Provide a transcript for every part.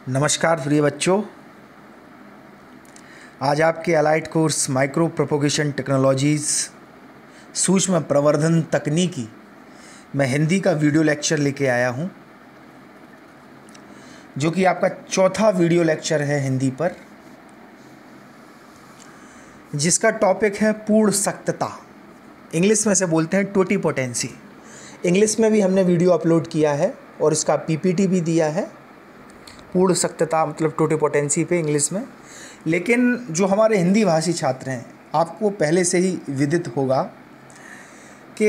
नमस्कार प्रिय बच्चों। आज आपके allied course micro propagation technologies सूक्ष्म प्रवर्धन तकनीकी मैं हिंदी का वीडियो लेक्चर लेके आया हूँ, जो कि आपका चौथा वीडियो लेक्चर है हिंदी पर, जिसका टॉपिक है पूर्ण सख्तता। इंग्लिश में से बोलते हैं टोटीपोटेंसी। इंग्लिश में भी हमने वीडियो अपलोड किया है और इसका पीपीटी भी दिया है, पूर्ण सख्तता मतलब टोटीपोटेंसी पे इंग्लिश में। लेकिन जो हमारे हिंदी भाषी छात्र हैं, आपको पहले से ही विदित होगा कि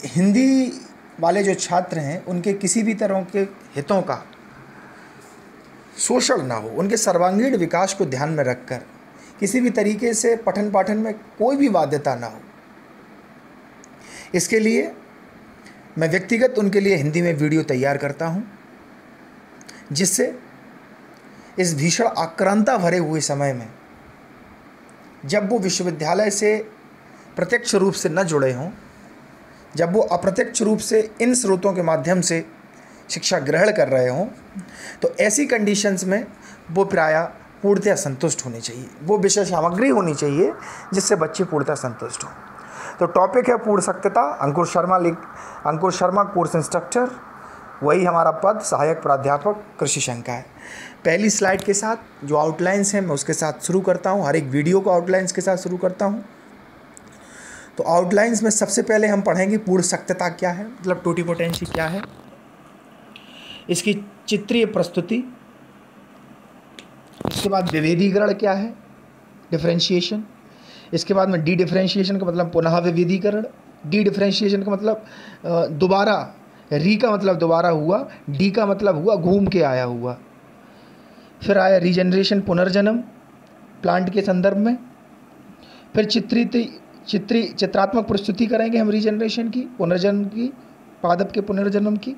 हिंदी वाले जो छात्र हैं उनके किसी भी तरह के हितों का शोषण ना हो, उनके सर्वांगीण विकास को ध्यान में रखकर किसी भी तरीके से पठन पाठन में कोई भी बाध्यता ना हो। इसके लिए मैं व्यक्तिगत उनके लिए हिंदी में वीडियो तैयार करता हूं, जिससे इस भीषण आक्रांता भरे हुए समय में, जब वो विश्वविद्यालय से प्रत्यक्ष रूप से न जुड़े हों, जब वो अप्रत्यक्ष रूप से इन स्रोतों के माध्यम से शिक्षा ग्रहण कर रहे हों, तो ऐसी कंडीशंस में वो प्रायः पूर्णतः संतुष्ट होने चाहिए। वो विषय सामग्री होनी चाहिए जिससे बच्चे पूर्णतः संतुष्ट हों। तो टॉपिक है पूर्ण सख्तता। अंकुर शर्मा कोर्स इंस्ट्रक्टर, वही हमारा पद सहायक प्राध्यापक कृषि शंका है। पहली स्लाइड के साथ जो आउटलाइंस हैं मैं उसके साथ शुरू करता हूं। हर एक वीडियो को आउटलाइंस के साथ शुरू करता हूं। तो आउटलाइंस में सबसे पहले हम पढ़ेंगे पूर्ण सख्तता क्या है, मतलब टोटीपोटेंसी क्या है, इसकी चित्रीय प्रस्तुति। इसके बाद विभेदीकरण क्या है, डिफरेंशिएशन। इसके बाद में डी डिफरेंशिएशन का मतलब पुनः विभेदीकरण। डी डिफरेंशिएशन का मतलब दोबारा, री का मतलब दोबारा हुआ, डी का मतलब हुआ घूम के आया हुआ। फिर आया रीजनरेशन, पुनर्जन्म प्लांट के संदर्भ में। फिर चित्रात्मक प्रस्तुति करेंगे हम रीजनरेशन की, पुनर्जन्म की, पादप के पुनर्जन्म की।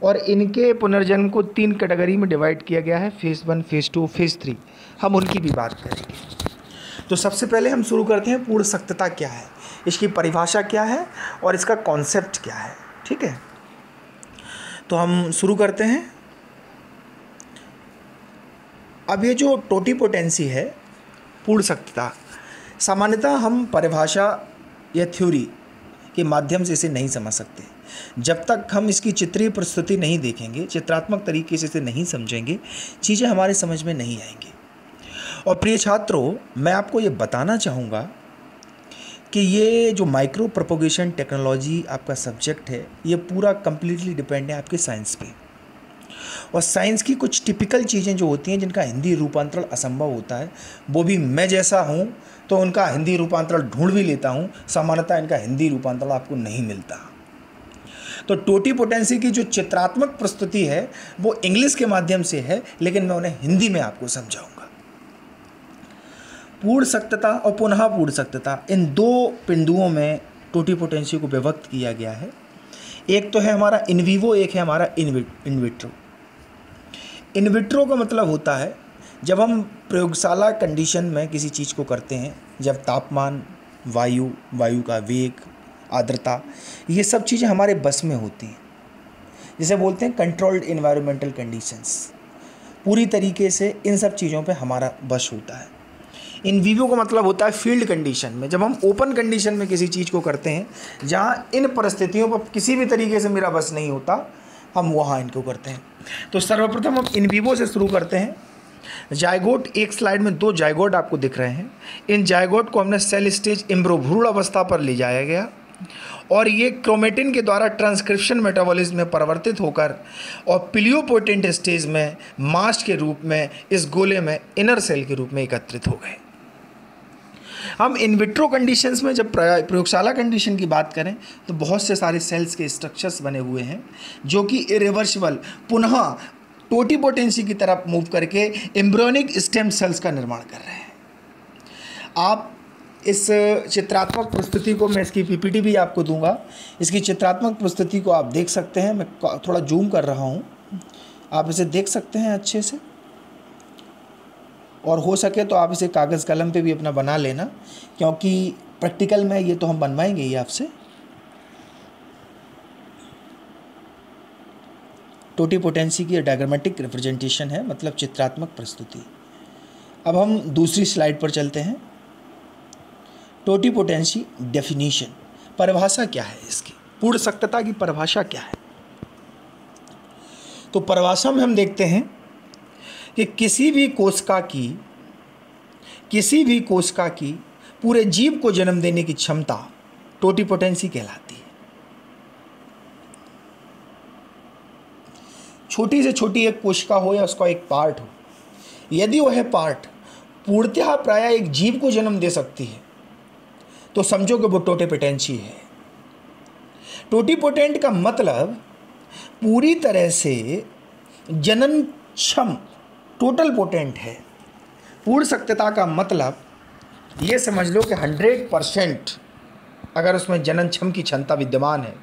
और इनके पुनर्जन्म को 3 कैटेगरी में डिवाइड किया गया है, फेज़ 1, फेज़ 2, फेज़ 3। हम उनकी भी बात करेंगे। तो सबसे पहले हम शुरू करते हैं पूर्ण सख्तता क्या है, इसकी परिभाषा क्या है और इसका कॉन्सेप्ट क्या है। ठीक है, तो हम शुरू करते हैं। अब ये जो टोटीपोटेंसी है, पूर्ण सख्तता, सामान्यतः हम परिभाषा या थ्योरी के माध्यम से इसे नहीं समझ सकते। जब तक हम इसकी चित्रीय प्रस्तुति नहीं देखेंगे, चित्रात्मक तरीके से इसे नहीं समझेंगे, चीज़ें हमारे समझ में नहीं आएंगी। और प्रिय छात्रों, मैं आपको ये बताना चाहूँगा कि ये जो माइक्रो प्रोपोगेशन टेक्नोलॉजी आपका सब्जेक्ट है, ये पूरा कंप्लीटली डिपेंड है आपके साइंस पे। और साइंस की कुछ टिपिकल चीज़ें जो होती हैं, जिनका हिंदी रूपांतरण असंभव होता है, वो भी मैं जैसा हूँ तो उनका हिंदी रूपांतरण ढूंढ भी लेता हूँ, सामान्यतः इनका हिंदी रूपांतरण आपको नहीं मिलता। तो टोटीपोटेंसी की जो चित्रात्मक प्रस्तुति है वो इंग्लिश के माध्यम से है, लेकिन मैं उन्हें हिंदी में आपको समझाऊंगा। पूर्ण सख्तता और पुनः पूर्ण सख्तता, इन 2 बिंदुओं में टोटीपोटेंसी को विभक्त किया गया है। एक तो है हमारा इन विवो, एक है हमारा इन विट्रो। इन विट्रो का मतलब होता है जब हम प्रयोगशाला कंडीशन में किसी चीज़ को करते हैं, जब तापमान, वायु का वेग, आर्द्रता, ये सब चीज़ें हमारे बस में होती हैं, जिसे बोलते हैं कंट्रोल्ड एनवायरमेंटल कंडीशंस। पूरी तरीके से इन सब चीज़ों पे हमारा बस होता है। इन विवो का मतलब होता है फील्ड कंडीशन में, जब हम ओपन कंडीशन में किसी चीज़ को करते हैं, जहाँ इन परिस्थितियों पर किसी भी तरीके से मेरा बस नहीं होता, हम वहाँ इनको करते हैं। तो सर्वप्रथम हम इन विवो से शुरू करते हैं। जायगोट, एक स्लाइड में 2 जायगोट आपको दिख रहे हैं। इन जायगोट को हमने सेल स्टेज एम्ब्रो, भ्रूण अवस्था पर ले जाया गया और ये क्रोमेटिन के द्वारा ट्रांसक्रिप्शन मेटाबॉलिज्म में परिवर्तित होकर और प्लियोपोटेंट स्टेज में मास्ट के रूप में इस गोले में इनर सेल के रूप में एकत्रित हो गए। हम इन विट्रो कंडीशंस में जब प्रयोगशाला कंडीशन की बात करें तो बहुत से सारे सेल्स के स्ट्रक्चर्स बने हुए हैं, जो कि इरिवर्सिबल पुनः टोटीपोटेंसी की तरफ मूव करके एम्ब्रियोनिक स्टेम सेल्स का निर्माण कर रहे हैं। आप इस चित्रात्मक प्रस्तुति को, मैं इसकी पीपीटी भी आपको दूंगा, इसकी चित्रात्मक प्रस्तुति को आप देख सकते हैं। मैं थोड़ा जूम कर रहा हूँ, आप इसे देख सकते हैं अच्छे से, और हो सके तो आप इसे कागज़ कलम पे भी अपना बना लेना, क्योंकि प्रैक्टिकल में ये तो हम बनवाएंगे ही आपसे। टोटीपोटेंसी की डायग्रामेटिक रिप्रेजेंटेशन है, मतलब चित्रात्मक प्रस्तुति। अब हम दूसरी स्लाइड पर चलते हैं। टोटीपोटेंसी डेफिनीशन, परिभाषा क्या है इसकी, पूर्ण सत्ता की परिभाषा क्या है। तो परिभाषा में हम देखते हैं कि किसी भी कोशिका की पूरे जीव को जन्म देने की क्षमता टोटीपोटेंसी कहलाती है। छोटी से छोटी एक कोशिका हो या उसका एक पार्ट हो, यदि वह पार्ट पूर्णतः प्राय एक जीव को जन्म दे सकती है तो समझो कि वो टोटीपोटेंसी है। टोटीपोटेंट का मतलब पूरी तरह से जनन क्षम, टोटल पोटेंट है। पूर्ण सत्यता का मतलब ये समझ लो कि 100% अगर उसमें जनन क्षम की क्षमता विद्यमान है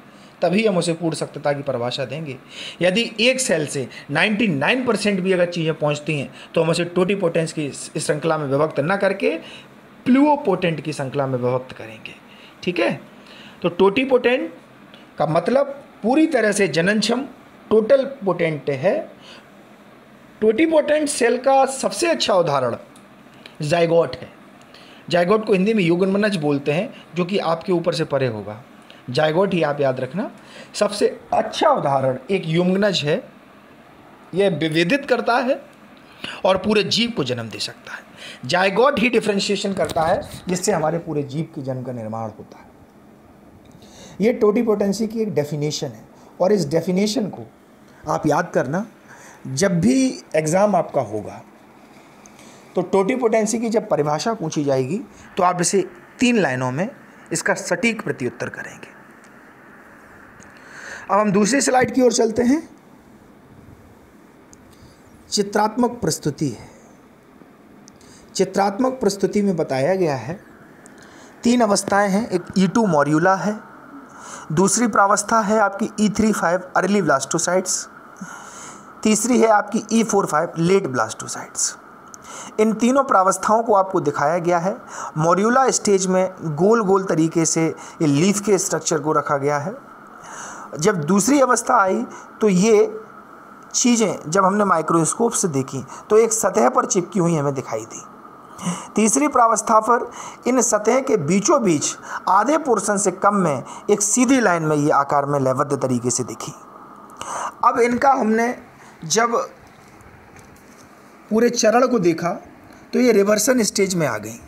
तभी हम उसे पूर्ण सत्यता की परिभाषा देंगे। यदि एक सेल से 99% भी अगर चीज़ें पहुंचती हैं तो हम उसे टोटीपोटेंस की इस श्रृंखला में विभक्त न करके प्लूओपोटेंट की श्रृंखला में विभक्त करेंगे। ठीक है, तो टोटीपोटेंट का मतलब पूरी तरह से जननक्षम, टोटल पोटेंट है। टोटीपोटेंट सेल का सबसे अच्छा उदाहरण जाइगोट है। जाइगोट को हिंदी में युग्मनज बोलते हैं, जो कि आपके ऊपर से परे होगा। जाइगोट ही आप याद रखना। सबसे अच्छा उदाहरण एक युग्मनज है, यह विभेदित करता है और पूरे जीव को जन्म दे सकता है। जाइगोट ही डिफरेंशिएशन करता है जिससे हमारे पूरे जीव के जन्म का निर्माण होता है। ये टोटीपोटेंसी की एक डेफिनेशन है और इस डेफिनेशन को आप याद करना, जब भी एग्ज़ाम आपका होगा तो टोटीपोटेंसी की जब परिभाषा पूछी जाएगी तो आप इसे 3 लाइनों में इसका सटीक प्रत्युत्तर करेंगे। अब हम दूसरी स्लाइड की ओर चलते हैं। चित्रात्मक प्रस्तुति है। चित्रात्मक प्रस्तुति में बताया गया है 3 अवस्थाएं हैं। एक E2 मॉड्यूला है, दूसरी प्रावस्था है आपकी E3-5 अर्ली ब्लास्टोसाइट्स, तीसरी है आपकी E4-5 लेट ब्लास्टोसाइट्स। इन तीनों प्रावस्थाओं को आपको दिखाया गया है। मॉड्यूला स्टेज में गोल गोल तरीके से ये लीफ के स्ट्रक्चर को रखा गया है। जब दूसरी अवस्था आई तो ये चीज़ें जब हमने माइक्रोस्कोप से देखी तो एक सतह पर चिपकी हुई हमें दिखाई दी। तीसरी प्रावस्था पर इन सतह के बीचों बीच आधे पोर्शन से कम में एक सीधी लाइन में ये आकार में लयबद्ध तरीके से दिखी। अब इनका हमने जब पूरे चरण को देखा तो ये रिवर्सन स्टेज में आ गई।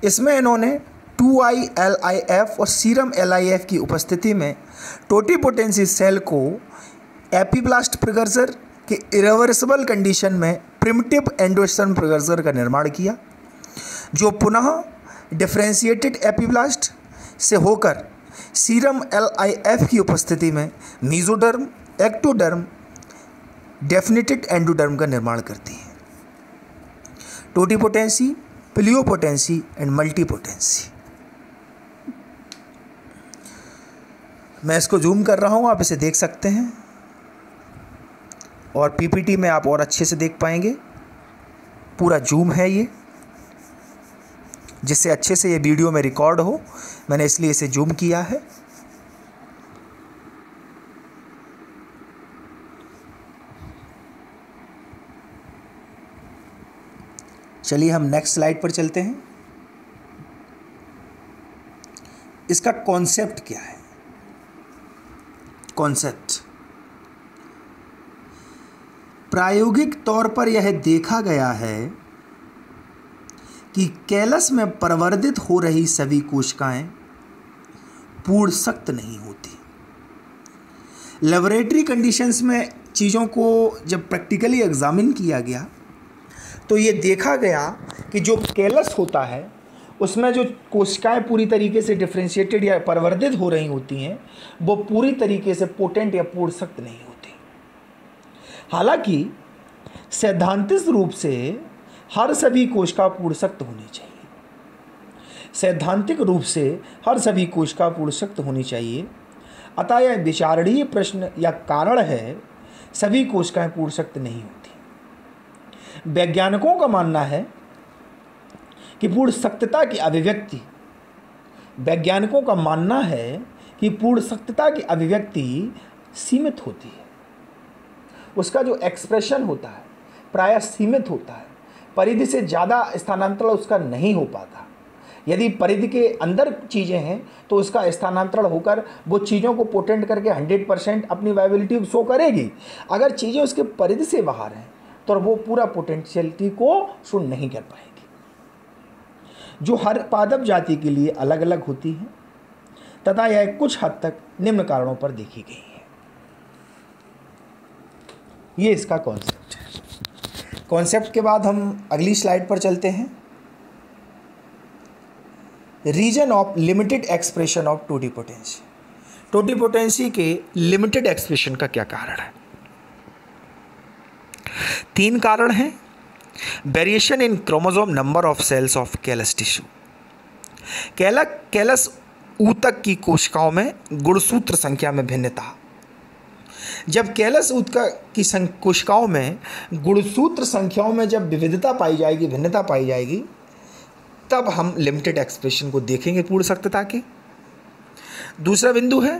इसमें इन्होंने 2I LIF और सीरम LIF की उपस्थिति में टोटीपोटेंसी सेल को एपीब्लास्ट प्रिकर्सर के इरिवर्सिबल कंडीशन में प्रिमिटिव एंडोस्पर्म प्रिकर्सर का निर्माण किया, जो पुनः डिफरेंशिएटेड एपीब्लास्ट से होकर सीरम LIF की उपस्थिति में मीजोडर्म, एक्टोडर्म, डेफिनेटेड एंडोडर्म का निर्माण करती है। Totipotency, pluripotency and multipotency. मैं इसको जूम कर रहा हूँ, आप इसे देख सकते हैं और पीपीटी में आप और अच्छे से देख पाएंगे। पूरा जूम है ये, जिससे अच्छे से ये वीडियो में रिकॉर्ड हो, मैंने इसलिए इसे जूम किया है। चलिए हम नेक्स्ट स्लाइड पर चलते हैं। इसका कॉन्सेप्ट क्या है? कॉन्सेप्ट प्रायोगिक तौर पर यह देखा गया है कि कैलस में प्रवर्धित हो रही सभी कोशिकाएं पूर्ण सख्त नहीं होती। लेबोरेटरी कंडीशंस में चीज़ों को जब प्रैक्टिकली एग्जामिन किया गया तो ये देखा गया कि जो कैलस होता है उसमें जो कोशिकाएं पूरी तरीके से डिफरेंशिएटेड या प्रवर्धित हो रही होती हैं वो पूरी तरीके से पोटेंट या पूर्ण सख्त नहीं होती। हालांकि सैद्धांतिक रूप से हर सभी कोशिका पूर्ण सख्त होनी चाहिए। सैद्धांतिक रूप से हर सभी कोशिका पूर्ण सख्त होनी चाहिए। अतः यह विचारणीय प्रश्न या कारण है, सभी कोशिकाएं पूर्ण सख्त नहीं होती। वैज्ञानिकों का मानना है कि पूर्ण सख्तता की अभिव्यक्ति वैज्ञानिकों का मानना है कि पूर्ण सख्तता की अभिव्यक्ति सीमित होती है। उसका जो एक्सप्रेशन होता है प्रायः सीमित होता है, परिधि से ज़्यादा स्थानांतरण उसका नहीं हो पाता। यदि परिधि के अंदर चीज़ें हैं तो उसका स्थानांतरण होकर वो चीज़ों को पोटेंट करके 100% अपनी वायबिलिटी शो करेगी। अगर चीज़ें उसके परिधि से बाहर हैं तो वो पूरा पोटेंशियलिटी को शो नहीं कर पाएगी, जो हर पादप जाति के लिए अलग अलग होती है तथा यह कुछ हद तक निम्न कारणों पर देखी गई है। ये इसका कॉन्सेप्ट है। कॉन्सेप्ट के बाद हम अगली स्लाइड पर चलते हैं। Reason of limited expression of totipotency. Totipotency के लिमिटेड एक्सप्रेशन का क्या कारण है? 3 कारण हैं। Variation in chromosome number of cells of callus tissue. Callus ऊतक की कोशिकाओं में गुणसूत्र संख्या में भिन्नता। जब कैलस ऊतक की कोशिकाओं में गुणसूत्र संख्याओं में जब विविधता पाई जाएगी, भिन्नता पाई जाएगी, तब हम लिमिटेड एक्सप्रेशन को देखेंगे पूर्ण सत्यता के। दूसरा बिंदु है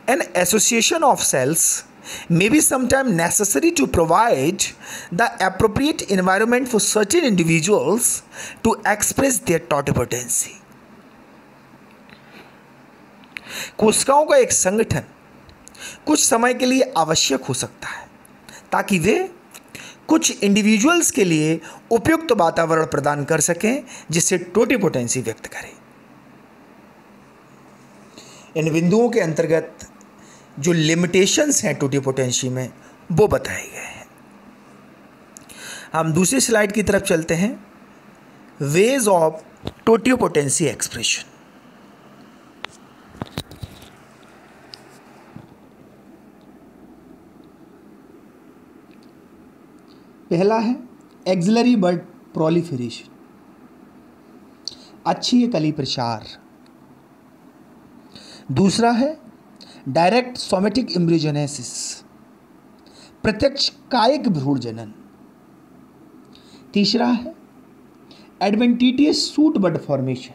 an association of cells may be sometimes necessary to provide the appropriate environment for certain individuals to express their totipotency. कोशिकाओं का एक संगठन कुछ समय के लिए आवश्यक हो सकता है ताकि वे कुछ इंडिविजुअल्स के लिए उपयुक्त वातावरण प्रदान कर सकें जिससे टोटिपोटेंसी व्यक्त करें। इन बिंदुओं के अंतर्गत जो लिमिटेशंस हैं टोटिपोटेंसी में वो बताए गए हैं। हम दूसरी स्लाइड की तरफ चलते हैं। Ways of totipotency expression. पहला है एक्सिलरी बड प्रोलिफरेशन, अच्छी कली प्रसार। दूसरा है डायरेक्ट सोमेटिक एम्ब्रियोजेनेसिस, प्रत्यक्ष कायिक भ्रूण जनन। तीसरा है एडवेंटिटियस सूट बड फॉर्मेशन,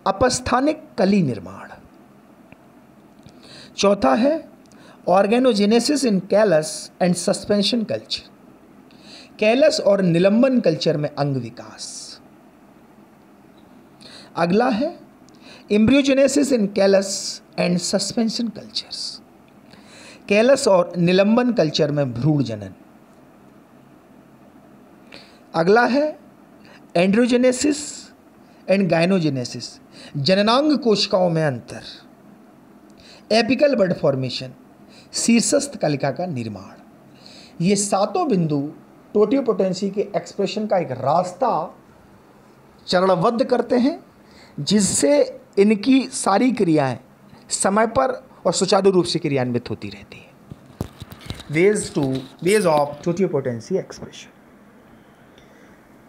अपस्थानिक कली निर्माण। चौथा है organogenesis in callus and suspension culture, callus और निलंबन कल्चर में अंग विकास। अगला है embryogenesis in callus and suspension cultures, callus और निलंबन कल्चर में भ्रूण जनन। अगला है एंड्रोजेनेसिस एंड गायनोजेनेसिस, जननांग कोशिकाओं में अंतर। एपिकल बड फॉर्मेशन, शीर्षस्थ कलिका का निर्माण। ये सातों बिंदु टोटिपोटेंसी के एक्सप्रेशन का एक रास्ता चरणबद्ध करते हैं जिससे इनकी सारी क्रियाएं समय पर और सुचारू रूप से क्रियान्वित होती रहती है। Ways of totipotency expression.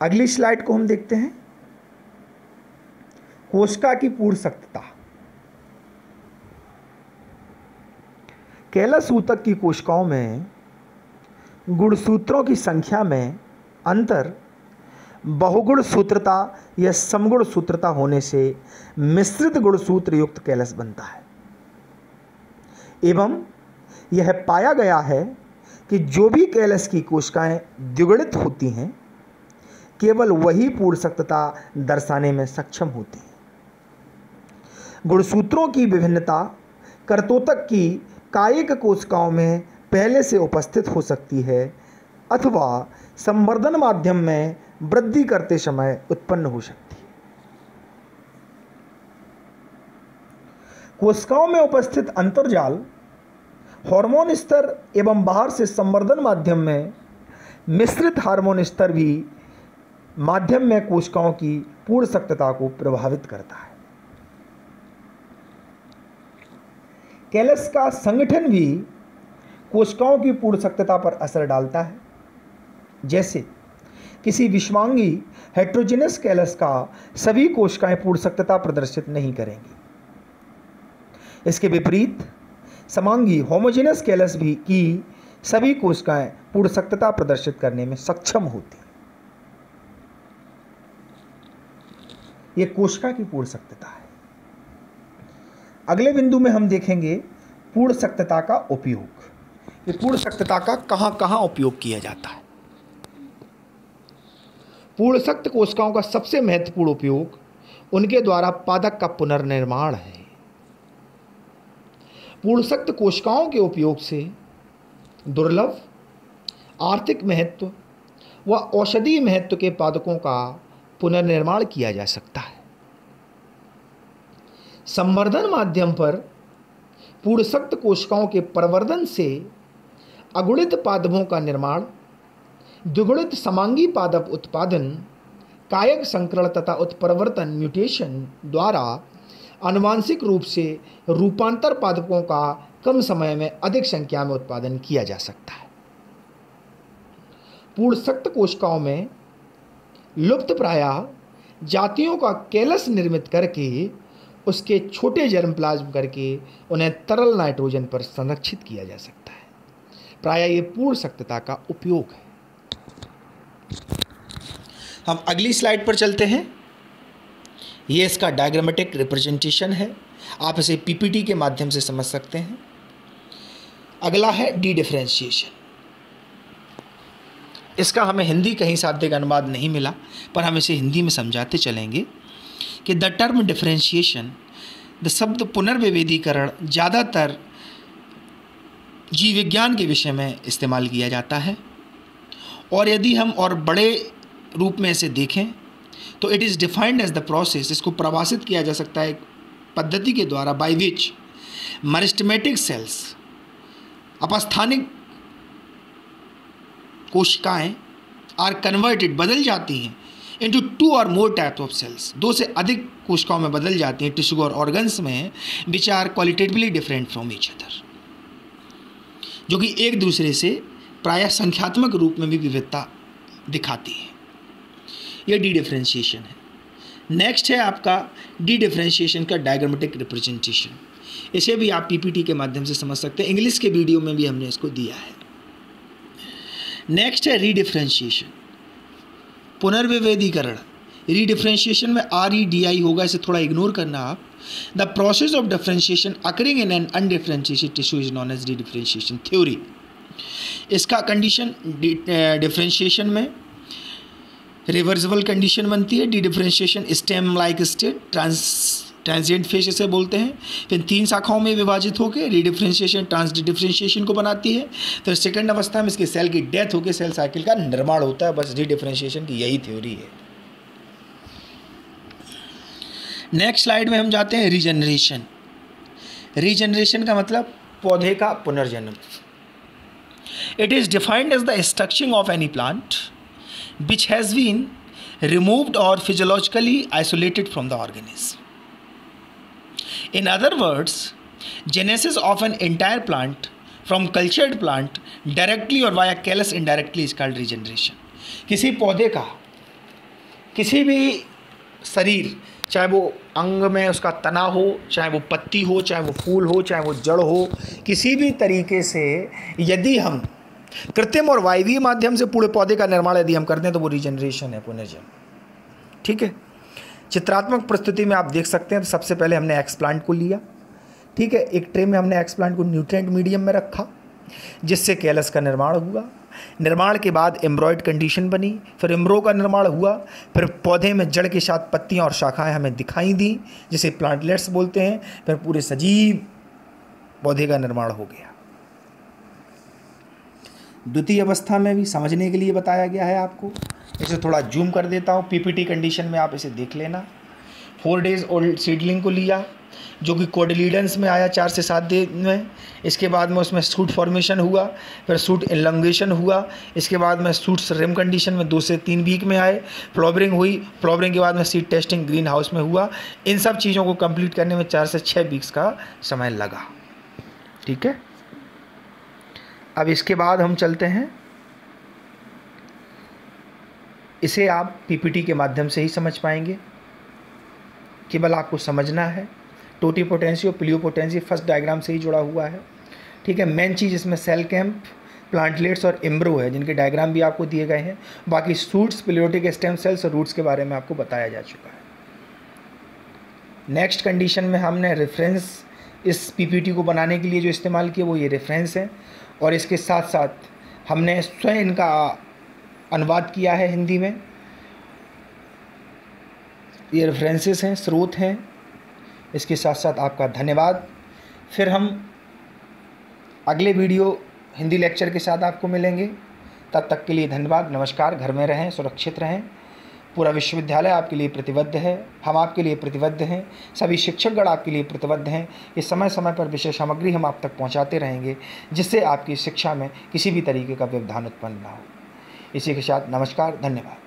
अगली स्लाइड को हम देखते हैं। कोशिका की पूर्ण सख्तता। कैलस ऊतक की कोशिकाओं में गुणसूत्रों की संख्या में अंतर बहुगुण सूत्रता या समगुण सूत्रता होने से मिश्रित गुणसूत्र युक्त कैलस बनता है एवं यह पाया गया है कि जो भी कैलस की कोशिकाएं द्विगुणित होती हैं केवल वही पूर्ण सख्तता दर्शाने में सक्षम होती हैं। गुणसूत्रों की विभिन्नता कर्तोतक की कायिक कोशिकाओं में पहले से उपस्थित हो सकती है अथवा संवर्धन माध्यम में वृद्धि करते समय उत्पन्न हो सकती है। कोशिकाओं में उपस्थित अंतर्जाल हार्मोन स्तर एवं बाहर से संवर्धन माध्यम में मिश्रित हार्मोन स्तर भी माध्यम में कोशिकाओं की पूर्ण सख्तता को प्रभावित करता है। कैलस का संगठन भी कोशिकाओं की पूर्ण सख्तता पर असर डालता है। जैसे किसी विषमांगी हेट्रोजेनस कैलस का सभी कोशिकाएं पूर्ण सख्तता प्रदर्शित नहीं करेंगी। इसके विपरीत समांगी होमोजेनस कैलस भी की सभी कोशिकाएं पूर्ण सख्तता प्रदर्शित करने में सक्षम होती हैं। यह कोशिका की पूर्ण सख्तता है। अगले बिंदु में हम देखेंगे पूर्ण सख्तता का उपयोग। कि पूर्ण सख्तता का कहाँ कहाँ उपयोग किया जाता है। पूर्ण सख्त कोशिकाओं का सबसे महत्वपूर्ण उपयोग उनके द्वारा पादप का पुनर्निर्माण है। पूर्ण सख्त कोशिकाओं के उपयोग से दुर्लभ, आर्थिक महत्व व औषधीय महत्व के पादपों का पुनर्निर्माण किया जा सकता है। संवर्धन माध्यम पर पूर्ण सख्त कोशिकाओं के प्रवर्धन से अगुणित पादपों का निर्माण, द्विगुणित समांगी पादप उत्पादन, कायक संकरण तथा उत्परिवर्तन म्यूटेशन द्वारा आनुवांशिक रूप से रूपांतर पादपों का कम समय में अधिक संख्या में उत्पादन किया जा सकता है। पूर्ण सख्त कोशिकाओं में लुप्त प्रायः जातियों का कैलस निर्मित करके उसके छोटे जर्मप्लाज्म करके उन्हें तरल नाइट्रोजन पर संरक्षित किया जा सकता है। प्रायः ये पूर्ण सख्तता का उपयोग है। हम अगली स्लाइड पर चलते हैं। ये इसका डायग्रामेटिक रिप्रेजेंटेशन है, आप इसे पीपीटी के माध्यम से समझ सकते हैं। अगला है डी डिफरेंशिएशन। इसका हमें हिंदी कहीं शाब्दिक अनुवाद नहीं मिला, पर हम इसे हिंदी में समझाते चलेंगे कि द टर्म डिफरेंशिएशन, द शब्द पुनर्विभेदीकरण ज़्यादातर जीव विज्ञान के विषय में इस्तेमाल किया जाता है, और यदि हम और बड़े रूप में इसे देखें तो it is defined as the process, इसको परिभाषित किया जा सकता है एक पद्धति के द्वारा, बाय विच मेरिस्टेमेटिक सेल्स, अपस्थानिक कोशिकाएं आर कन्वर्टेड, बदल जाती हैं, इनटू टू और मोर टाइप्स ऑफ सेल्स, दो से अधिक कोशिकाओं में बदल जाती हैं, टिश्यू और ऑर्गन्स में, which are qualitatively different from each other, जो कि एक दूसरे से प्रायः संख्यात्मक रूप में भी विविधता दिखाती है। यह डी डिफरेंशिएशन है। नेक्स्ट है आपका डी डिफरेंशिएशन का डायग्रामेटिक रिप्रेजेंटेशन। इसे भी आप पीपीटी के माध्यम से समझ सकते हैं, इंग्लिश के वीडियो में भी हमने इसको दिया है। नेक्स्ट है रीडिफरेंशिएशन, पुनर्विभेदीकरण। रीडिफरेंशिएशन में REDI होगा, इसे थोड़ा इग्नोर करना आप। The process of differentiation occurring in an undifferentiated tissue is known as redifferentiation theory. इसका कंडीशन डिफरेंशिएशन में रिवर्सिबल कंडीशन बनती है। Dedifferentiation stem like state, transient phase इसे बोलते हैं। फिर 3 शाखाओं में विभाजित होकर रीडिफरेंशिएशन ट्रांस डिफरेंशिएशन को बनाती है। तो सेकंड अवस्था में इसके सेल की डेथ होकर सेल साइकिल का निर्माण होता है। बस रीडिफरेंशिएशन की यही थ्योरी है। नेक्स्ट स्लाइड में हम जाते हैं रीजनरेशन। रीजनरेशन का मतलब पौधे का पुनर्जन्म। It is defined as the structuring of any plant which has been removed or physiologically isolated from the organism. In other words, genesis of an entire plant from cultured plant directly or via callus indirectly is called regeneration. किसी पौधे का किसी भी शरीर, चाहे वो अंग में उसका तना हो, चाहे वो पत्ती हो, चाहे वो फूल हो, चाहे वो जड़ हो, किसी भी तरीके से यदि हम कृत्रिम और वायवीय माध्यम से पूरे पौधे का निर्माण यदि हम करते हैं तो वो रीजनरेशन है, पुनर्जन्म। ठीक है, चित्रात्मक प्रस्तुति में आप देख सकते हैं। तो सबसे पहले हमने एक्सप्लांट को लिया, ठीक है, एक ट्रे में हमने एक्सप्लांट को न्यूट्रिएंट मीडियम में रखा, जिससे कैलस का निर्माण हुआ। निर्माण के बाद एम्ब्रॉयड कंडीशन बनी, फिर एम्ब्रो का निर्माण हुआ, फिर पौधे में जड़ के साथ पत्तियाँ और शाखाएँ हमें दिखाई दी, जिसे प्लांटलेट्स बोलते हैं। फिर पूरे सजीव पौधे का निर्माण हो गया। द्वितीय अवस्था में भी समझने के लिए बताया गया है आपको। इसे थोड़ा जूम कर देता हूँ, पीपीटी कंडीशन में आप इसे देख लेना। 4 डेज ओल्ड सीडलिंग को लिया, जो कि कोडिलीडेंस में आया 4 से 7 दिन में। इसके बाद में उसमें सूट फॉर्मेशन हुआ, फिर सूट एलॉन्गेशन हुआ। इसके बाद में सूट्स रिम कंडीशन में 2 से 3 वीक में आए। फ्लावरिंग हुई, फ्लावरिंग के बाद में सीड टेस्टिंग ग्रीन हाउस में हुआ। इन सब चीज़ों को कंप्लीट करने में 4 से 6 वीक्स का समय लगा। ठीक है, अब इसके बाद हम चलते हैं, इसे आप पीपीटी के माध्यम से ही समझ पाएंगे, केवल आपको समझना है। टोटीपोटेंसी और प्लियोपोटेंसी फर्स्ट डायग्राम से ही जुड़ा हुआ है। ठीक है, मेन चीज़ इसमें सेल कैंप, प्लांटलेट्स और एम्ब्रो है, जिनके डायग्राम भी आपको दिए गए हैं। बाकी सूट्स, प्लेयोटिक स्टेम सेल्स और रूट्स के बारे में आपको बताया जा चुका है। नेक्स्ट कंडीशन में हमने रेफरेंस इस पीपीटी को बनाने के लिए जो इस्तेमाल किए वो ये रेफरेंस हैं, और इसके साथ साथ हमने स्वयं इनका अनुवाद किया है हिंदी में। ये रेफरेंसेस हैं, स्रोत हैं। इसके साथ साथ आपका धन्यवाद। फिर हम अगले वीडियो हिंदी लेक्चर के साथ आपको मिलेंगे। तब तक के लिए धन्यवाद, नमस्कार। घर में रहें, सुरक्षित रहें। पूरा विश्वविद्यालय आपके लिए प्रतिबद्ध है, हम आपके लिए प्रतिबद्ध हैं, सभी शिक्षकगण आपके लिए प्रतिबद्ध हैं। ये समय समय पर विषय सामग्री हम आप तक पहुंचाते रहेंगे, जिससे आपकी शिक्षा में किसी भी तरीके का व्यवधान उत्पन्न ना हो। इसी के साथ नमस्कार, धन्यवाद।